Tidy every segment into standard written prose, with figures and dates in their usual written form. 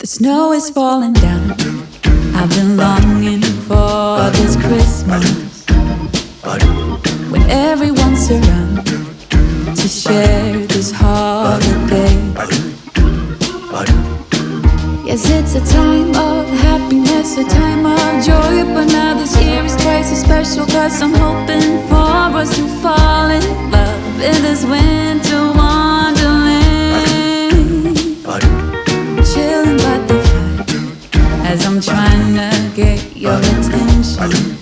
The snow is falling down. I've been longing for this Christmas, when everyone's around to share this holiday. Yes, it's a time of happiness, a time of joy, but now this year is twice as special, 'cause I'm hoping for us to fall in love in this winter wonderland. Chilling by the fire as I'm trying to get your attention,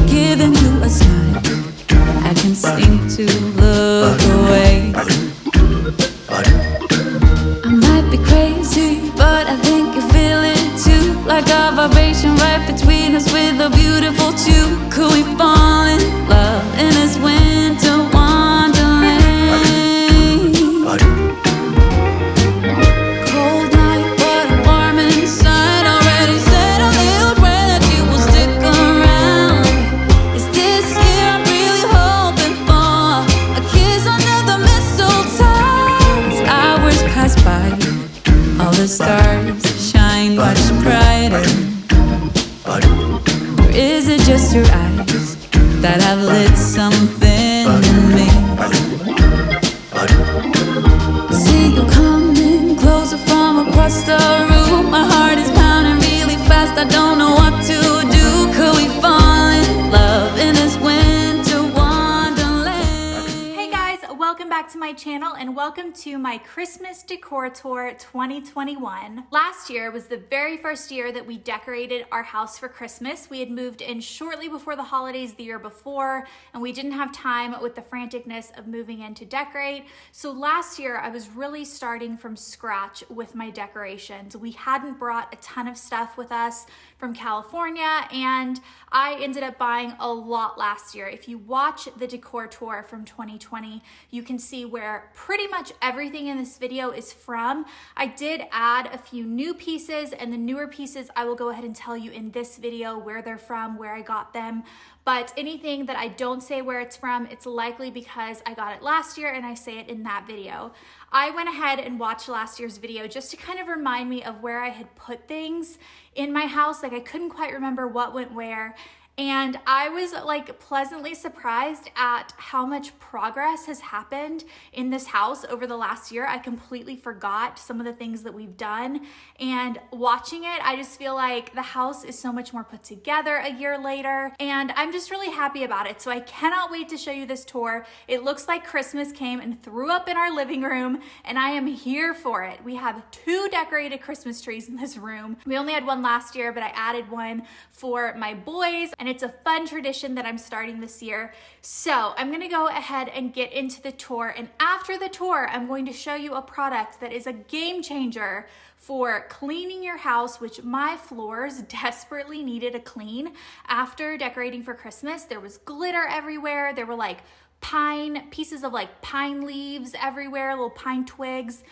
giving you a smile. I can't seem to look away. I might be crazy, but I think you feel it too, like a vibration right between us with a beautiful two. Could we fall in love in this winter wonderland? Cold night, but I'm warm inside. Already said a little prayer that you will stick around. Is this year I'm really hoping for a kiss under the mistletoe? As hours pass by, all the stars shine much brighter. Or is it just your eyes that have lit something in me? I see you coming closer from across the room. My heart is pounding really fast, I don't know what to do. Could we fall in love in this winter wonderland? Hey guys, welcome back to my channel and welcome to my Christmas Decor Tour 2021. Last year was the very first year that we decorated our house for Christmas. We had moved in shortly before the holidays the year before, and we didn't have time with the franticness of moving in to decorate. So last year I was really starting from scratch with my decorations. We hadn't brought a ton of stuff with us from California, and I ended up buying a lot last year. If you watch the decor tour from 2020, you can see where pretty much everything in this video is from. I did add a few new pieces, and the newer pieces I will go ahead and tell you in this video where they're from, where I got them. But anything that I don't say where it's from, it's likely because I got it last year and I say it in that video. I went ahead and watched last year's video just to kind of remind me of where I had put things in my house. Like I couldn't quite remember what went where. And I was like pleasantly surprised at how much progress has happened in this house over the last year. I completely forgot some of the things that we've done, and watching it, I just feel like the house is so much more put together a year later, and I'm just really happy about it. So I cannot wait to show you this tour. It looks like Christmas came and threw up in our living room, and I am here for it. We have 2 decorated Christmas trees in this room. We only had one last year, but I added one for my boys, and it's a fun tradition that I'm starting this year. So I'm gonna go ahead and get into the tour, and after the tour, I'm going to show you a product that is a game changer for cleaning your house, which my floors desperately needed a clean. After decorating for Christmas, there was glitter everywhere. There were like pieces of like pine leaves everywhere, little pine twigs.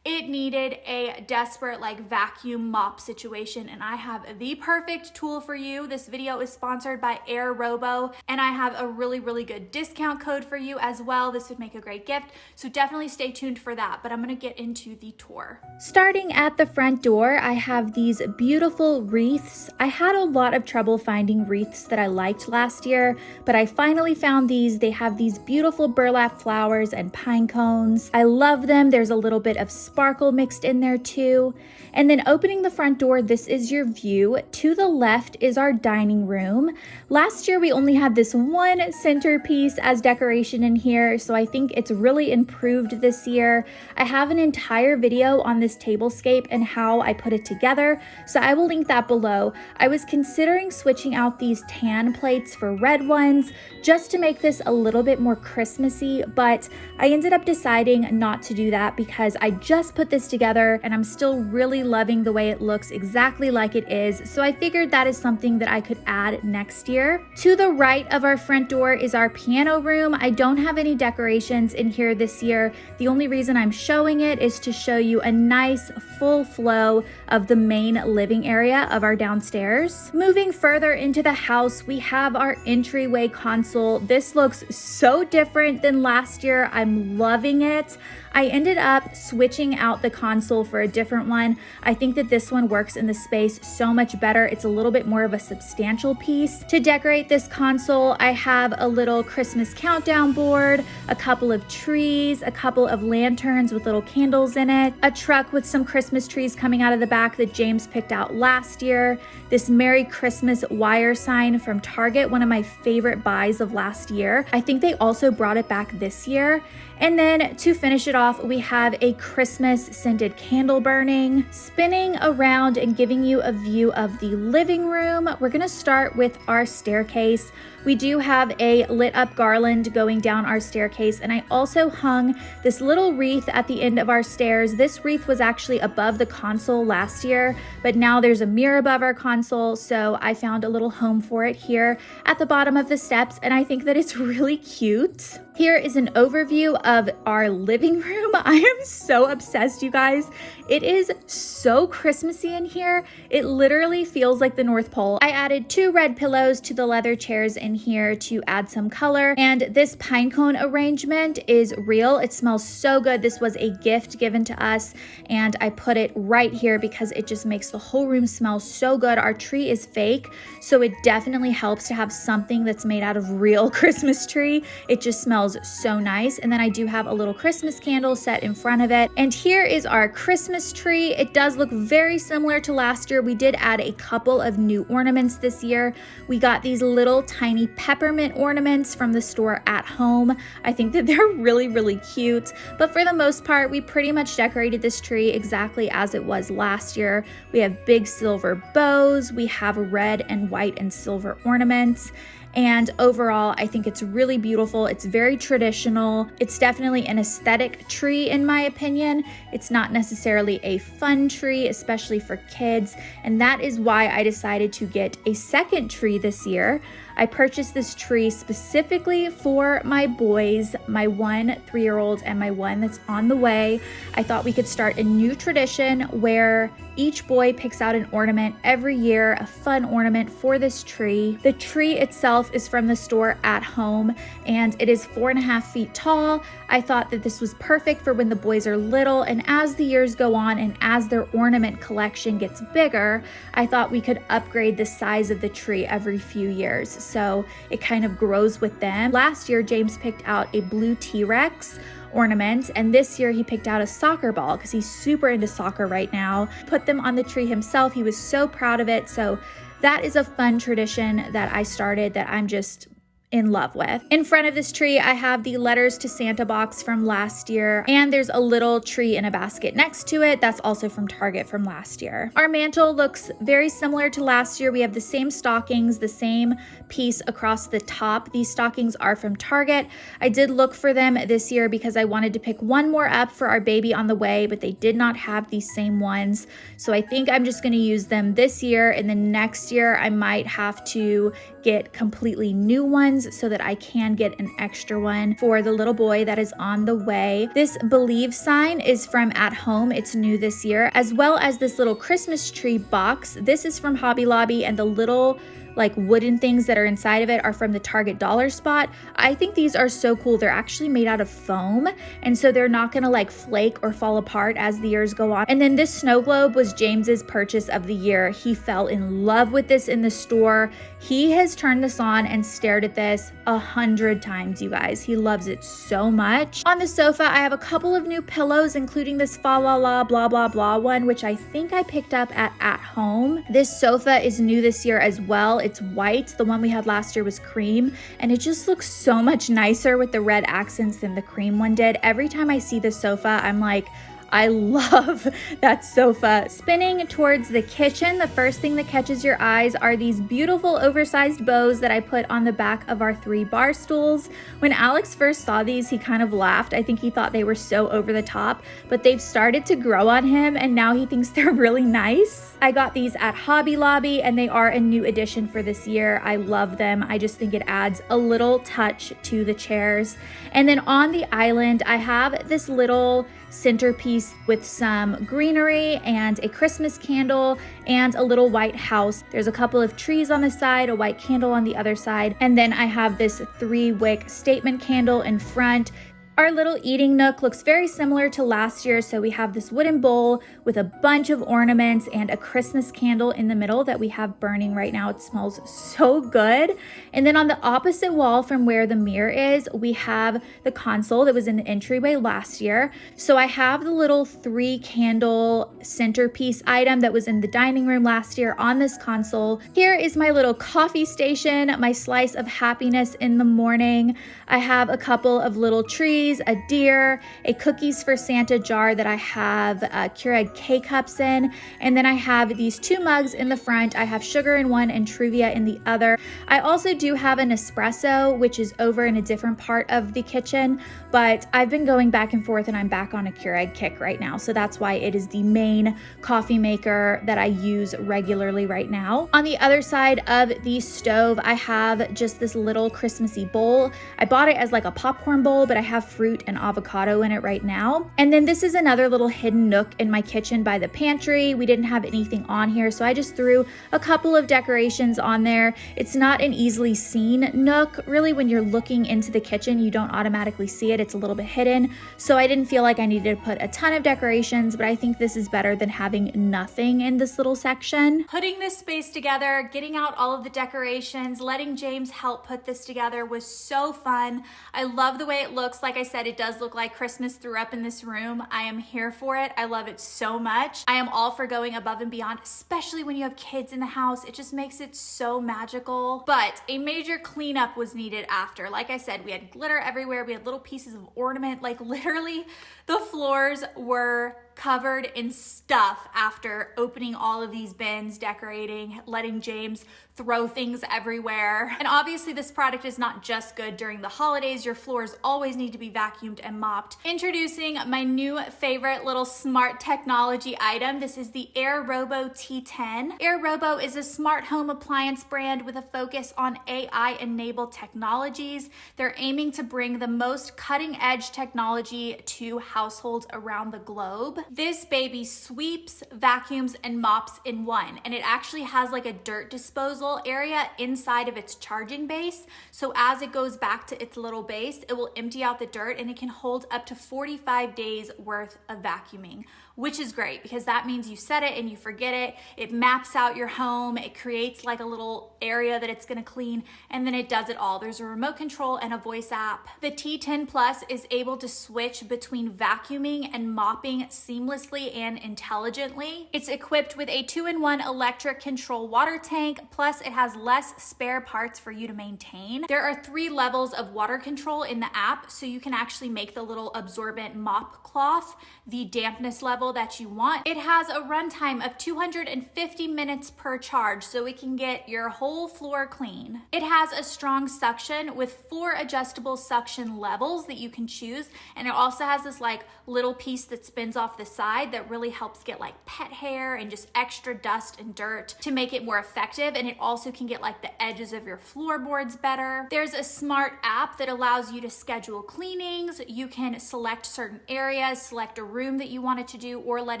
It needed a desperate like vacuum mop situation, and I have the perfect tool for you. This video is sponsored by Air Robo, and I have a really good discount code for you as well. This would make a great gift, so definitely stay tuned for that. But I'm gonna get into the tour. Starting at the front door, I have these beautiful wreaths. I had a lot of trouble finding wreaths that I liked last year, but I finally found these. They have these beautiful burlap flowers and pine cones. I love them. There's a little bit of sparkle mixed in there too. And then opening the front door, this is your view. To the left is our dining room. Last year we only had this one centerpiece as decoration in here, so I think it's really improved this year. I have an entire video on this tablescape and how I put it together, so I will link that below. I was considering switching out these tan plates for red ones just to make this a little bit more Christmassy, but I ended up deciding not to do that because I just put this together and I'm still really loving the way it looks exactly like it is, so I figured that is something that I could add next year. To the right of our front door is our piano room. I don't have any decorations in here this year. The only reason I'm showing it is to show you a nice full flow of the main living area of our downstairs. Moving further into the house, we have our entryway console. This looks so different than last year. I'm loving it. I ended up switching out the console for a different one. I think that this one works in the space so much better. It's a little bit more of a substantial piece. To decorate this console, I have a little Christmas countdown board, a couple of trees, a couple of lanterns with little candles in it, a truck with some Christmas trees coming out of the back that James picked out last year, this Merry Christmas wire sign from Target, one of my favorite buys of last year. I think they also brought it back this year. And then to finish it off, we have a Christmas scented candle burning, spinning around and giving you a view of the living room. We're gonna start with our staircase. We do have a lit up garland going down our staircase, and I also hung this little wreath at the end of our stairs. This wreath was actually above the console last year, but now there's a mirror above our console, so I found a little home for it here at the bottom of the steps, and I think that it's really cute. Here is an overview of our living room. I am so obsessed, you guys. It is so Christmassy in here. It literally feels like the North Pole. I added 2 red pillows to the leather chairs in here to add some color. And this pine cone arrangement is real. It smells so good. This was a gift given to us, and I put it right here because it just makes the whole room smell so good. Our tree is fake, so it definitely helps to have something that's made out of real Christmas tree. It just smells so nice. And then I do have a little Christmas candle set in front of it. And here is our Christmas tree. It does look very similar to last year. We did add a couple of new ornaments this year. We got these little tiny peppermint ornaments from the store at home. I think that they're really, really cute. But for the most part, we pretty much decorated this tree exactly as it was last year. We have big silver bows. We have red and white and silver ornaments. And overall, I think it's really beautiful. It's very traditional. It's definitely an aesthetic tree in my opinion. It's not necessarily a fun tree, especially for kids. And that is why I decided to get a second tree this year. I purchased this tree specifically for my boys, my 1 3-year-old and my one that's on the way. I thought we could start a new tradition where each boy picks out an ornament every year, a fun ornament for this tree. The tree itself is from the store at home, and it is 4.5 feet tall. I thought that this was perfect for when the boys are little, and as the years go on and as their ornament collection gets bigger, I thought we could upgrade the size of the tree every few years. So it kind of grows with them. Last year, James picked out a blue T-Rex ornament, and this year he picked out a soccer ball because he's super into soccer right now. Put them on the tree himself. He was so proud of it. So that is a fun tradition that I started that I'm just in love with. In front of this tree, I have the Letters to Santa box from last year, and there's a little tree in a basket next to it. That's also from Target from last year. Our mantle looks very similar to last year. We have the same stockings, the same piece across the top. These stockings are from Target. I did look for them this year because I wanted to pick one more up for our baby on the way, but they did not have these same ones. So I think I'm just going to use them this year, and then next year I might have to get completely new ones so that I can get an extra one for the little boy that is on the way. This Believe sign is from At Home. It's new this year, as well as this little Christmas tree box. This is from Hobby Lobby, and the little like wooden things that are inside of it are from the Target dollar spot. I think these are so cool. They're actually made out of foam, and so they're not gonna like flake or fall apart as the years go on. And then this snow globe was James's purchase of the year. He fell in love with this in the store. He has turned this on and stared at this 100 times, you guys. He loves it so much. On the sofa, I have a couple of new pillows, including this Fa La La Blah Blah Blah one, which I think I picked up at Home. This sofa is new this year as well. It's white. The one we had last year was cream, and it just looks so much nicer with the red accents than the cream one did. Every time I see the sofa, I'm like, I love that sofa. Spinning towards the kitchen, the first thing that catches your eyes are these beautiful oversized bows that I put on the back of our 3 bar stools. When Alex first saw these, he kind of laughed. I think he thought they were so over the top, but they've started to grow on him, and now he thinks they're really nice. I got these at Hobby Lobby, and they are a new addition for this year. I love them. I just think it adds a little touch to the chairs. And then on the island, I have this little centerpiece with some greenery and a Christmas candle and a little white house. There's a couple of trees on the side, a white candle on the other side, and then I have this 3-wick statement candle in front. Our little eating nook looks very similar to last year, so we have this wooden bowl with a bunch of ornaments and a Christmas candle in the middle that we have burning right now. It smells so good. And then on the opposite wall from where the mirror is, we have the console that was in the entryway last year. So I have the little 3 candle centerpiece item that was in the dining room last year on this console. Here is my little coffee station, my slice of happiness in the morning. I have a couple of little trees, a deer, a cookies for Santa jar that I have Keurig K-cups in, and then I have these 2 mugs in the front. I have sugar in one and Truvia in the other. I also do have an espresso, which is over in a different part of the kitchen, but I've been going back and forth and I'm back on a Keurig kick right now, so that's why it is the main coffee maker that I use regularly right now. On the other side of the stove, I have just this little Christmassy bowl. I bought it as like a popcorn bowl, but I have fruit and avocado in it right now. And then this is another little hidden nook in my kitchen by the pantry. We didn't have anything on here, so I just threw a couple of decorations on there. It's not an easily seen nook. Really, when you're looking into the kitchen, you don't automatically see it. It's a little bit hidden. So I didn't feel like I needed to put a ton of decorations, but I think this is better than having nothing in this little section. Putting this space together, getting out all of the decorations, letting James help put this together was so fun. I love the way it looks. Like I said, it does look like Christmas threw up in this room. I am here for it. I love it so much. I am all for going above and beyond, especially when you have kids in the house. It just makes it so magical. But a major cleanup was needed after. Like I said, we had glitter everywhere. We had little pieces of ornament. Like literally the floors were covered in stuff after opening all of these bins, decorating, letting James throw things everywhere. And obviously this product is not just good during the holidays. Your floors always need to be vacuumed and mopped. Introducing my new favorite little smart technology item. This is the Air Robo T10. Air Robo is a smart home appliance brand with a focus on AI-enabled technologies. They're aiming to bring the most cutting-edge technology to households around the globe. This baby sweeps, vacuums, and mops in one, and it actually has like a dirt disposal area inside of its charging base. So as it goes back to its little base, it will empty out the dirt and it can hold up to 45 days worth of vacuuming, which is great because that means you set it and you forget it. It maps out your home. It creates like a little area that it's gonna clean, and then it does it all. There's a remote control and a voice app. The T10 Plus is able to switch between vacuuming and mopping seamlessly and intelligently. It's equipped with a 2-in-1 electric control water tank, plus it has less spare parts for you to maintain. There are 3 levels of water control in the app, so you can actually make the little absorbent mop cloth the dampness level that you want. It has a runtime of 250 minutes per charge, so it can get your whole floor clean. It has a strong suction with 4 adjustable suction levels that you can choose, and it also has this like little piece that spins off the side that really helps get like pet hair and just extra dust and dirt to make it more effective. And it also can get like the edges of your floorboards better. There's a smart app that allows you to schedule cleanings. You can select certain areas, select a room that you want it to do, or let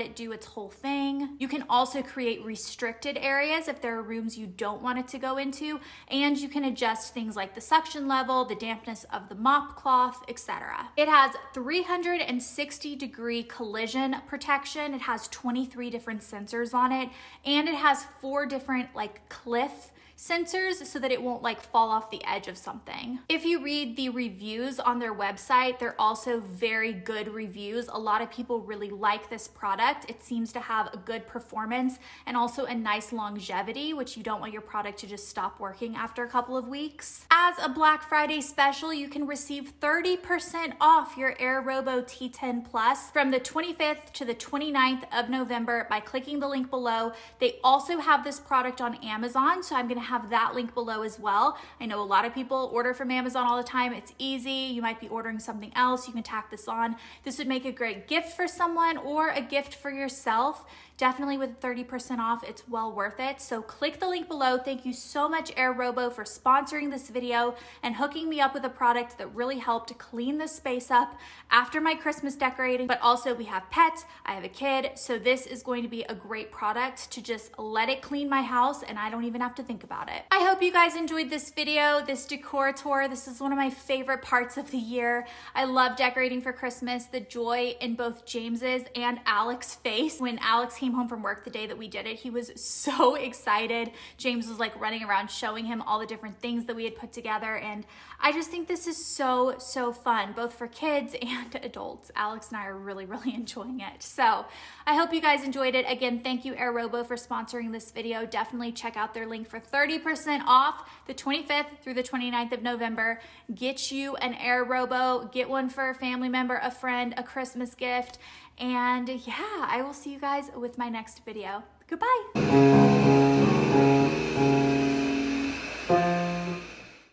it do its whole thing. You can also create restricted areas if there are rooms you don't want it to go into, and you can adjust things like the suction level, the dampness of the mop cloth, etc. It has 360-degree collision protection. It has 23 different sensors on it, and it has 4 different like cliff sensors so that it won't like fall off the edge of something. If you read the reviews on their website, they're also very good reviews. A lot of people really like this product. It seems to have a good performance and also a nice longevity, which you don't want your product to just stop working after a couple of weeks. As a Black Friday special, you can receive 30% off your Air Robo T10 Plus from the 25th to the 29th of November by clicking the link below. They also have this product on Amazon, so I'm gonna have that link below as well. I know a lot of people order from Amazon all the time. It's easy. You might be ordering something else. You can tack this on. This would make a great gift for someone or a gift for yourself. Definitely with 30% off, it's well worth it. So click the link below. Thank you so much, Elle, for sponsoring this video and hooking me up with a product that really helped clean the space up after my Christmas decorating. But also we have pets, I have a kid, so this is going to be a great product to just let it clean my house and I don't even have to think about it. I hope you guys enjoyed this video, this decor tour. This is one of my favorite parts of the year. I love decorating for Christmas. The joy in both James's and Alex's face. When Alex came home from work the day that we did it, he was so excited. James was like running around showing him all the different things that we had put together, and I just think this is so fun, both for kids and adults. Alex and I are really enjoying it. So I hope you guys enjoyed it. Again, thank you Elle for sponsoring this video. Definitely check out their link for 30% off the 25th through the 29th of November. Get you an Elle, get one for a family member, a friend, a Christmas gift. And yeah, I will see you guys with my next video. Goodbye.